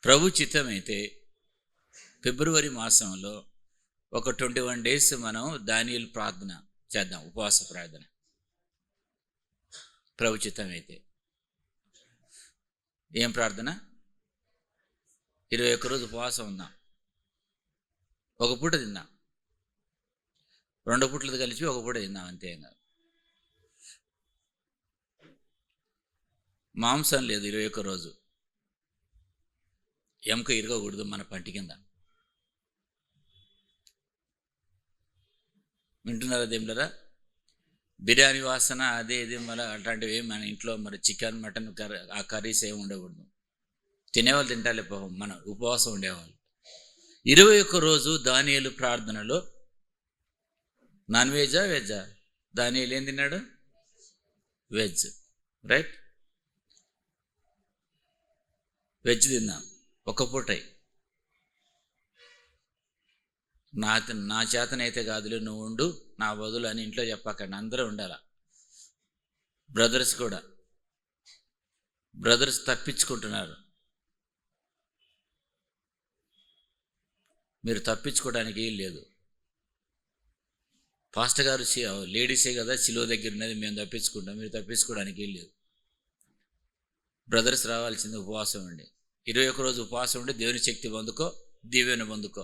ప్రభు చిత్తమైతే ఫిబ్రవరి మాసంలో ఒక 21 days మనం దానియేలు ప్రార్థన చేద్దాం, ఉపవాస ప్రార్థన. ప్రభు చిత్తమైతే ఏం ప్రార్థన? 21 రోజు ఉపవాసం ఉందాం. ఒక పూట తిందాం, 2 పూటలు కలిపి ఒక పూట తిందాం, అంతే. మాంసం లేదు 21 రోజు. ఎముక ఇరగకూడదు మన పంటి కింద. వింటున్నారా దేవులారా? బిర్యానీ వాసన అదే ఇది మళ్ళీ అట్లాంటివి మన ఇంట్లో మరి చికెన్ మటన్ ఆ కర్రీస్ ఏమి ఉండకూడదు. తినేవాళ్ళు తింటాలే పాపం, మన ఉపవాసం ఉండేవాళ్ళు. 21 రోజు దానియేలు ప్రార్థనలో నాన్ వెజ్జా? దానియేలు ఏం తిన్నాడు? Veg, right? వెజ్ తిన్నాం ఒక పూట. నా చేతనైతే కాదులే, నువ్వు ఉండు నా బదులు అని ఇంట్లో చెప్పకండి, అందరూ ఉండాల. బ్రదర్స్ తప్పించుకుంటున్నారు. మీరు తప్పించుకోవడానికి లేదు. పాస్టర్ గారు లేడీసే కదా సిలువ దగ్గర ఉన్నది, మేము తప్పించుకుంటాం, మీరు తప్పించుకోవడానికి లేదు. బ్రదర్స్ రావాల్సింది ఉపవాసం ఉండి 21 రోజు ఉపవాసం ఉండి దేవుని శక్తి పొందుకో, దీవెన పొందుకో.